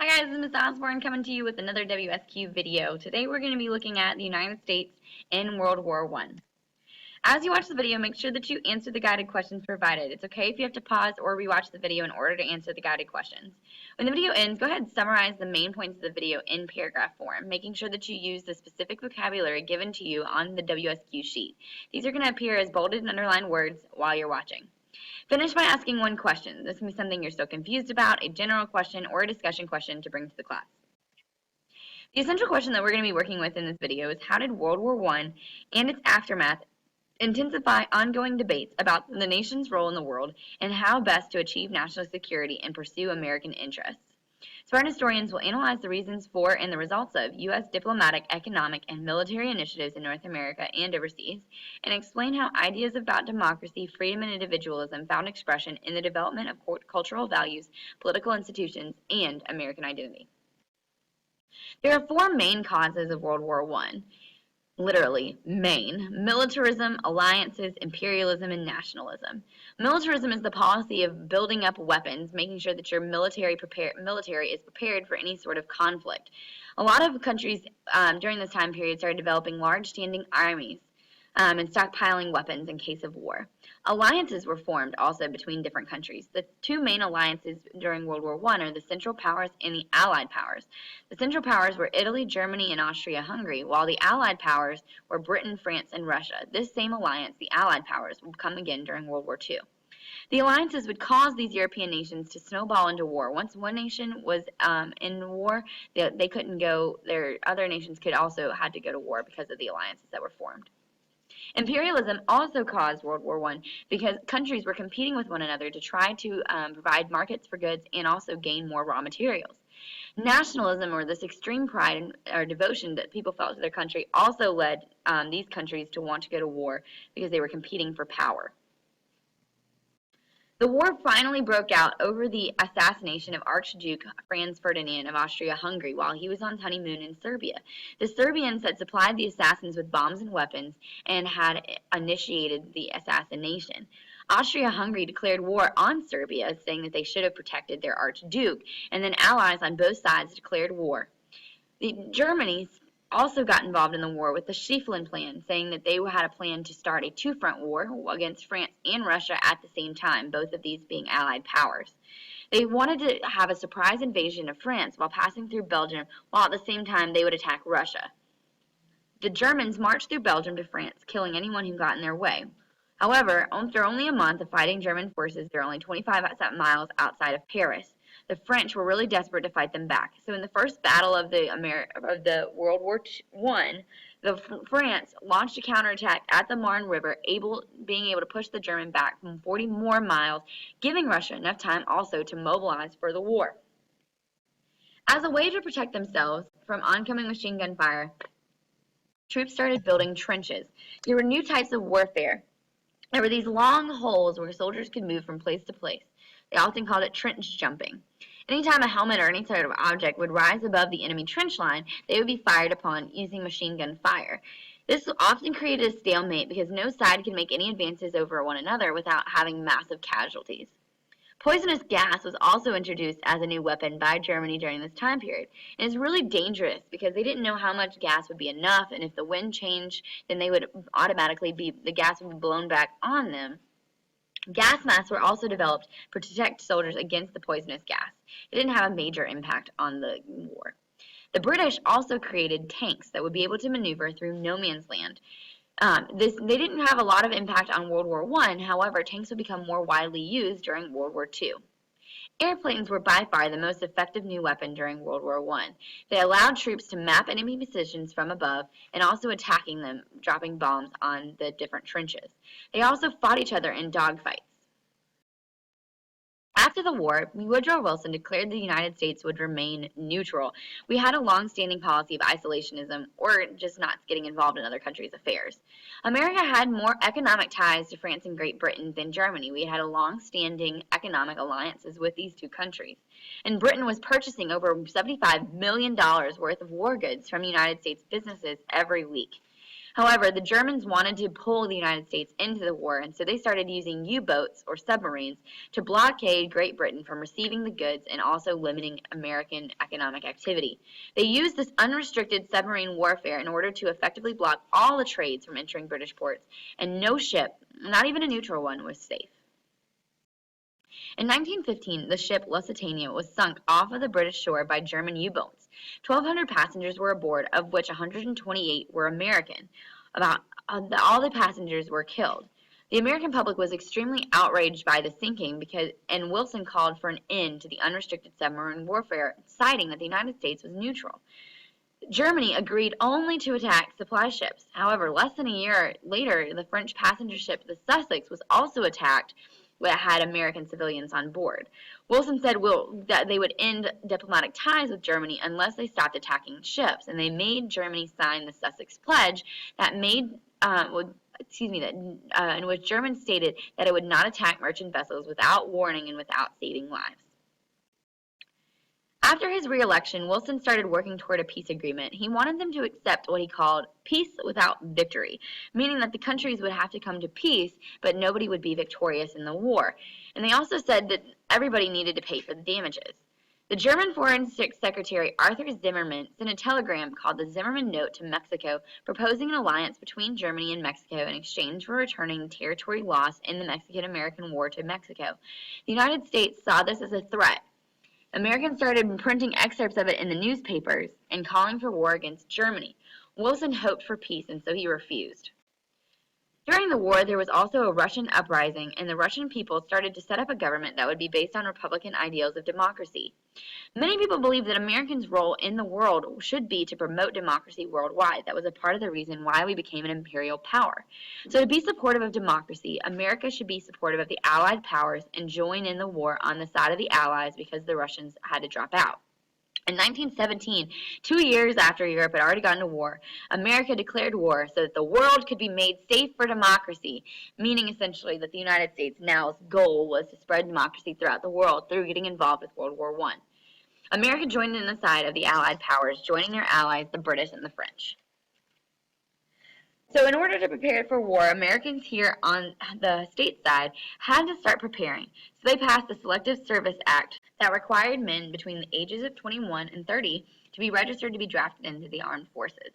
Hi guys, this is Ms. Osborne coming to you with another WSQ video. Today we're going to be looking at the United States in World War I. As you watch the video, make sure that you answer the guided questions provided. It's okay if you have to pause or rewatch the video in order to answer the guided questions. When the video ends, go ahead and summarize the main points of the video in paragraph form, making sure that you use the specific vocabulary given to you on the WSQ sheet. These are going to appear as bolded and underlined words while you're watching. Finish by asking one question. This can be something you're still confused about, a general question, or a discussion question to bring to the class. The essential question that we're going to be working with in this video is how did World War I and its aftermath intensify ongoing debates about the nation's role in the world and how best to achieve national security and pursue American interests. Smart historians will analyze the reasons for and the results of U.S. diplomatic, economic, and military initiatives in North America and overseas, and explain how ideas about democracy, freedom, and individualism found expression in the development of cultural values, political institutions, and American identity. There are four main causes of World War I. Literally, M.A.I.N, militarism, alliances, imperialism, and nationalism. Militarism is the policy of building up weapons, making sure that your military is prepared for any sort of conflict. A lot of countries during this time period started developing large standing armies and stockpiling weapons in case of war. Alliances were formed also between different countries. The two main alliances during World War I are the Central Powers and the Allied Powers. The Central Powers were Italy, Germany, and Austria-Hungary, while the Allied Powers were Britain, France, and Russia. This same alliance, the Allied Powers, would come again during World War II. The alliances would cause these European nations to snowball into war. Once one nation was in war, they couldn't go, their other nations had to go to war because of the alliances that were formed. Imperialism also caused World War I because countries were competing with one another to try to provide markets for goods and also gain more raw materials. Nationalism, or this extreme pride or devotion that people felt to their country, also led these countries to want to go to war because they were competing for power. The war finally broke out over the assassination of Archduke Franz Ferdinand of Austria-Hungary while he was on honeymoon in Serbia. The Serbians had supplied the assassins with bombs and weapons and had initiated the assassination. Austria-Hungary declared war on Serbia, saying that they should have protected their Archduke, and then allies on both sides declared war. The Germans also got involved in the war with the Schlieffen Plan, saying that they had a plan to start a two-front war against France and Russia at the same time, both of these being allied powers. They wanted to have a surprise invasion of France while passing through Belgium, while at the same time they would attack Russia. The Germans marched through Belgium to France, killing anyone who got in their way. However, after only a month of fighting German forces, they're only 25 miles outside of Paris. The French were really desperate to fight them back. So in the first battle of the World War I, France launched a counterattack at the Marne River, being able to push the German back from 40 more miles, giving Russia enough time also to mobilize for the war. As a way to protect themselves from oncoming machine gun fire, troops started building trenches. There were new types of warfare. There were these long holes where soldiers could move from place to place. They often called it trench jumping. Anytime a helmet or any sort of object would rise above the enemy trench line, they would be fired upon using machine gun fire. This often created a stalemate because no side could make any advances over one another without having massive casualties. Poisonous gas was also introduced as a new weapon by Germany during this time period, and it's really dangerous because they didn't know how much gas would be enough, and if the wind changed, then they would the gas would be blown back on them. Gas masks were also developed to protect soldiers against the poisonous gas. It didn't have a major impact on the war. The British also created tanks that would be able to maneuver through no man's land. They didn't have a lot of impact on World War I, however, tanks would become more widely used during World War II. Airplanes were by far the most effective new weapon during World War I. They allowed troops to map enemy positions from above and also attacking them, dropping bombs on the different trenches. They also fought each other in dogfights. After the war, Woodrow Wilson declared the United States would remain neutral. We had a long-standing policy of isolationism, or just not getting involved in other countries' affairs. America had more economic ties to France and Great Britain than Germany. We had a long-standing economic alliances with these two countries. And Britain was purchasing over $75 million worth of war goods from United States businesses every week. However, the Germans wanted to pull the United States into the war, and so they started using U-boats or submarines to blockade Great Britain from receiving the goods and also limiting American economic activity. They used this unrestricted submarine warfare in order to effectively block all the trades from entering British ports, and no ship, not even a neutral one, was safe. In 1915, the ship Lusitania was sunk off of the British shore by German U-boats. 1,200 passengers were aboard, of which 128 were American. All the passengers were killed. The American public was extremely outraged by the sinking and Wilson called for an end to the unrestricted submarine warfare, citing that the United States was neutral. Germany agreed only to attack supply ships. However, less than a year later, the French passenger ship the Sussex was also attacked, that had American civilians on board. Wilson said that they would end diplomatic ties with Germany unless they stopped attacking ships, and they made Germany sign the Sussex Pledge in which Germany stated that it would not attack merchant vessels without warning and without saving lives. After his re-election, Wilson started working toward a peace agreement. He wanted them to accept what he called peace without victory, meaning that the countries would have to come to peace, but nobody would be victorious in the war. And they also said that everybody needed to pay for the damages. The German Foreign Secretary Arthur Zimmermann sent a telegram called the Zimmermann Note to Mexico, proposing an alliance between Germany and Mexico in exchange for returning territory lost in the Mexican-American War to Mexico. The United States saw this as a threat. Americans started printing excerpts of it in the newspapers and calling for war against Germany. Wilson hoped for peace, and so he refused. During the war, there was also a Russian uprising, and the Russian people started to set up a government that would be based on Republican ideals of democracy. Many people believe that Americans' role in the world should be to promote democracy worldwide. That was a part of the reason why we became an imperial power. So to be supportive of democracy, America should be supportive of the Allied powers and join in the war on the side of the Allies because the Russians had to drop out. In 1917, 2 years after Europe had already gone to war, America declared war so that the world could be made safe for democracy, meaning essentially that the United States' now's goal was to spread democracy throughout the world through getting involved with World War I. America joined in the side of the Allied powers, joining their allies, the British and the French. So in order to prepare for war, Americans here on the state side had to start preparing. So they passed the Selective Service Act that required men between the ages of 21 and 30 to be registered to be drafted into the armed forces.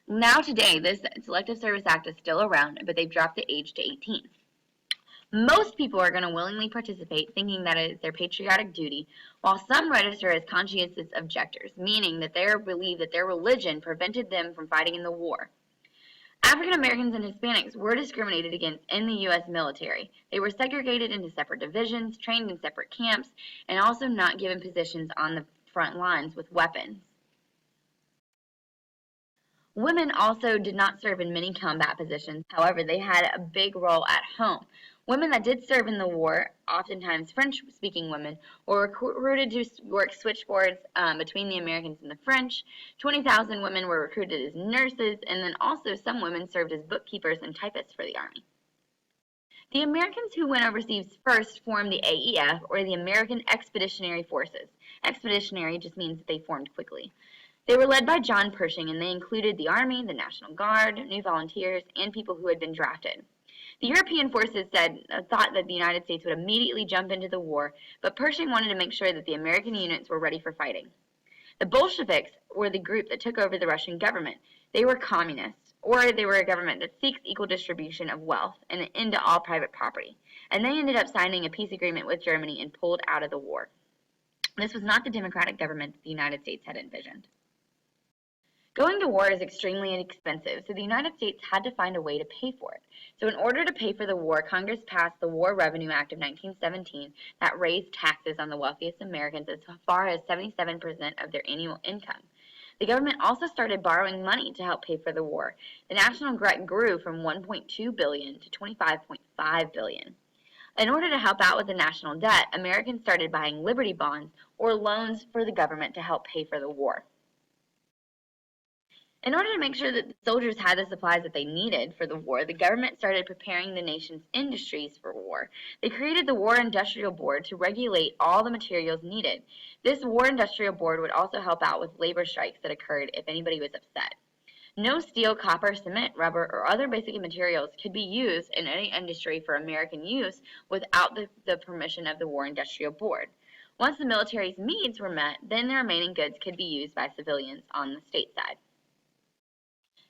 Now today, this Selective Service Act is still around, but they've dropped the age to 18. Most people are going to willingly participate, thinking that it is their patriotic duty, while some register as conscientious objectors, meaning that they believe that their religion prevented them from fighting in the war. African Americans and Hispanics were discriminated against in the U.S. military. They were segregated into separate divisions, trained in separate camps, and also not given positions on the front lines with weapons. Women also did not serve in many combat positions. However, they had a big role at home. Women that did serve in the war, oftentimes French-speaking women, were recruited to work switchboards between the Americans and the French. 20,000 women were recruited as nurses, and then also some women served as bookkeepers and typists for the Army. The Americans who went overseas first formed the AEF, or the American Expeditionary Forces. Expeditionary just means that they formed quickly. They were led by John Pershing, and they included the Army, the National Guard, new volunteers, and people who had been drafted. The European forces thought that the United States would immediately jump into the war, but Pershing wanted to make sure that the American units were ready for fighting. The Bolsheviks were the group that took over the Russian government. They were communists, or they were a government that seeks equal distribution of wealth and an end to all private property. And they ended up signing a peace agreement with Germany and pulled out of the war. This was not the democratic government that the United States had envisioned. Going to war is extremely expensive, so the United States had to find a way to pay for it. So in order to pay for the war, Congress passed the War Revenue Act of 1917 that raised taxes on the wealthiest Americans as far as 77% of their annual income. The government also started borrowing money to help pay for the war. The national debt grew from $1.2 billion to $25.5 billion. In order to help out with the national debt, Americans started buying Liberty bonds, or loans for the government to help pay for the war. In order to make sure that the soldiers had the supplies that they needed for the war, the government started preparing the nation's industries for war. They created the War Industrial Board to regulate all the materials needed. This War Industrial Board would also help out with labor strikes that occurred if anybody was upset. No steel, copper, cement, rubber, or other basic materials could be used in any industry for American use without the permission of the War Industrial Board. Once the military's needs were met, then the remaining goods could be used by civilians on the state side.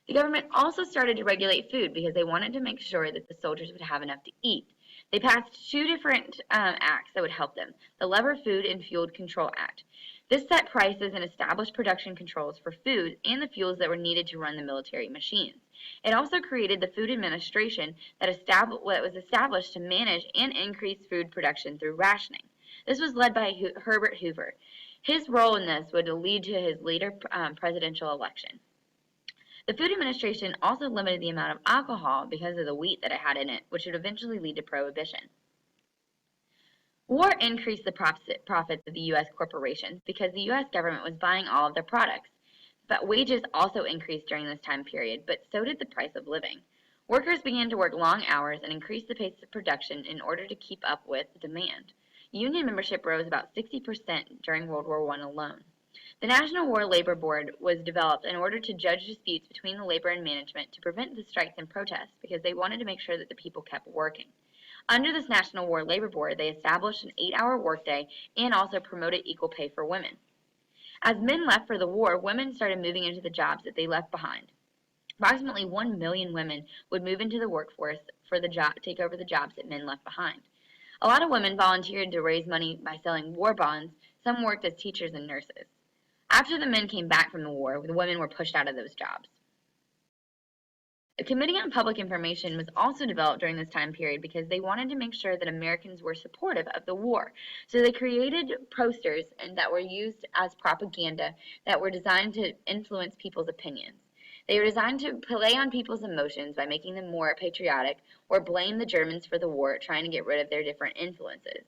The government also started to regulate food because they wanted to make sure that the soldiers would have enough to eat. They passed two different acts that would help them, the Lever Food and Fuel Control Act. This set prices and established production controls for food and the fuels that were needed to run the military machines. It also created the Food Administration that was established to manage and increase food production through rationing. This was led by Herbert Hoover. His role in this would lead to his later presidential election. The Food Administration also limited the amount of alcohol because of the wheat that it had in it, which would eventually lead to prohibition. War increased the profits of the U.S. corporations because the U.S. government was buying all of their products. But wages also increased during this time period, but so did the price of living. Workers began to work long hours and increase the pace of production in order to keep up with demand. Union membership rose about 60% during World War I alone. The National War Labor Board was developed in order to judge disputes between the labor and management to prevent the strikes and protests because they wanted to make sure that the people kept working. Under this National War Labor Board, they established an 8-hour workday and also promoted equal pay for women. As men left for the war, women started moving into the jobs that they left behind. Approximately 1 million women would move into the workforce for take over the jobs that men left behind. A lot of women volunteered to raise money by selling war bonds. Some worked as teachers and nurses. After the men came back from the war, the women were pushed out of those jobs. A Committee on Public Information was also developed during this time period because they wanted to make sure that Americans were supportive of the war. So they created posters that were used as propaganda that were designed to influence people's opinions. They were designed to play on people's emotions by making them more patriotic or blame the Germans for the war, trying to get rid of their different influences.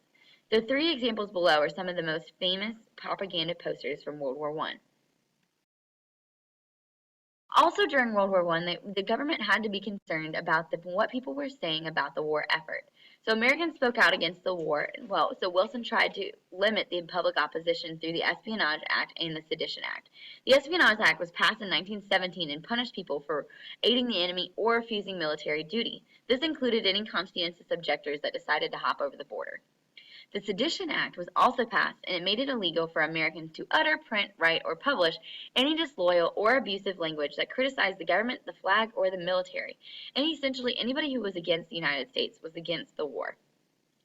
The three examples below are some of the most famous propaganda posters from World War I. Also during World War I, the government had to be concerned about what people were saying about the war effort. So Americans spoke out against the war. So Wilson tried to limit the public opposition through the Espionage Act and the Sedition Act. The Espionage Act was passed in 1917 and punished people for aiding the enemy or refusing military duty. This included any conscientious objectors that decided to hop over the border. The Sedition Act was also passed, and it made it illegal for Americans to utter, print, write, or publish any disloyal or abusive language that criticized the government, the flag, or the military. And essentially, anybody who was against the United States was against the war.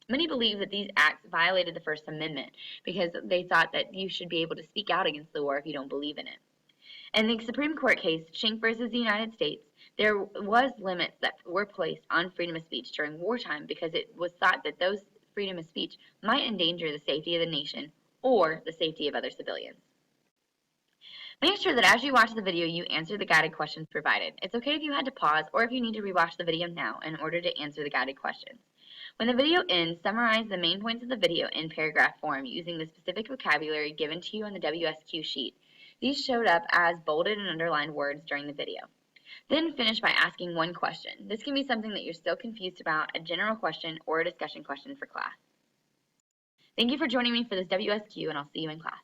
Many believe that these acts violated the First Amendment because they thought that you should be able to speak out against the war if you don't believe in it. In the Supreme Court case, Schenck versus the United States, there was limits that were placed on freedom of speech during wartime because it was thought that those freedom of speech might endanger the safety of the nation or the safety of other civilians. Make sure that as you watch the video, you answer the guided questions provided. It's okay if you had to pause or if you need to rewatch the video now in order to answer the guided questions. When the video ends, summarize the main points of the video in paragraph form using the specific vocabulary given to you on the WSQ sheet. These showed up as bolded and underlined words during the video. Then finish by asking one question. This can be something that you're still confused about, a general question, or a discussion question for class. Thank you for joining me for this WSQ, and I'll see you in class.